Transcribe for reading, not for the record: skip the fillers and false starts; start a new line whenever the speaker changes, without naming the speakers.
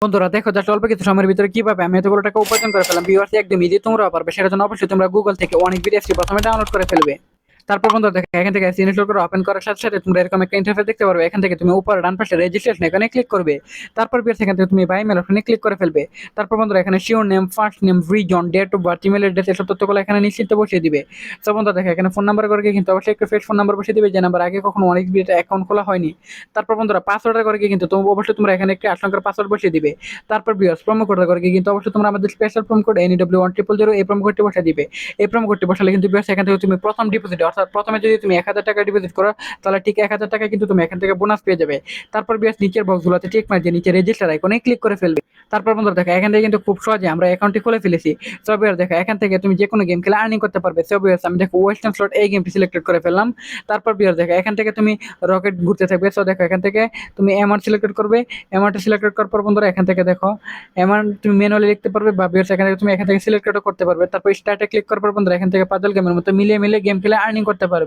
বন্ধুরা দেখো জাস্ট অল্প কিছু সময়ের ভিতরে কিভাবে আমি এতগুলো টাকা উপার্জন করে ফেললাম। ভিউয়ার্স একদম ইজি, তোমরাও পারবে। সেটার জন্য অবশ্যই তোমরা গুগল থেকে অনেক ভিডিও প্রথমে ডাউনলোড করে ফেলবে। তারপর বন্ধুরা দেখো এখান থেকে ইনস্টল করে ওপেন করার সাথে সাথে তোমরা এরকম একটা ইন্টারফেস দেখতে পারবে। এখান থেকে তুমি উপরে ডান পাশে রেজিস্ট্রেশন এখানে ক্লিক করবে। তারপর ভিউয়ার্স এখান থেকে তুমি বাই মেল অপশনে ক্লিক করে ফেলবে। তারপর বন্ধুরা এখানে surname, first name, region, date of birth, email address এসব তথ্যগুলো এখানে নিশ্চিত বসিয়ে দিবে। তো বন্ধুরা দেখো এখানে ফোন নাম্বার করে কিন্তু অবশ্যই একটা ফ্রেশ ফোন নাম্বার বসিয়ে দিবে, যে নাম্বার আগে কখনো অনেক ভিডিওতে অ্যাকাউন্ট খোলা হয়নি। তারপর বন্ধুরা পাসওয়ার্ডের করে কিন্তু অবশ্যই তোমরা এখানে একটা 8 সংখ্যার পাসওয়ার্ড বসিয়ে দিবে। তারপর ভিউয়ার্স প্রোমো কোডের করে কিন্তু অবশ্যই তোমরা আমাদের স্পেশাল প্রোমো কোড NEW1000 এই প্রোমো কোডটি বসিয়ে দিবে। এই প্রোমো কোডটি বসালে কিন্তু ভিউয়ার্স এখান থেকে তুমি প্রথম ডিপোজিট, অর্থাৎ প্রথমে যদি তুমি 1000 টাকা ডিপোজিট করো তাহলে ঠিক 1000 টাকা কিন্তু তুমি এখান থেকে বোনাস পেয়ে যাবে। তারপর ভিউয়ার্স নিচের বক্সগুলোতে টিক মার দিয়ে নিচে রেজিস্টার আইকনে ক্লিক করে ফেলবে। তারপর বন্ধুরা দেখো এখান থেকে কিন্তু খুব সহজে আমরা অ্যাকাউন্টটি খুলে ফেলেছি। সো ভিউয়ার্স দেখো এখান থেকে তুমি যে কোনো গেম খেলে আর্নিং করতে পারবে। সো ভিউয়ার্স আমি দেখো ওয়েস্টার্ন স্লট এই গেমটি সিলেক্টেড করে ফেললাম। তারপর ভিউয়ার্স দেখো এখান থেকে তুমি রকেট ঘুরতে থাকবে। সো দেখো এখান থেকে তুমি অ্যামাউন্ট সিলেক্টেড করবে। অ্যামাউন্টটা সিলেক্টেড করার পর বন্ধুরা এখান থেকে দেখো অ্যামাউন্ট তুমি ম্যানুয়ালি লিখতে পারবে, বা ভিউয়ার্স এখান থেকে তুমি এখান থেকে সিলেক্টেডও করতে পারবে। তারপর স্টার্টে ক্লিক করার পর বন্ধুরা এখান থেকে পাজল গেমের মতো মিলিয়ে মিলিয়ে গেম খেলে আর্নিং করতে পারবে।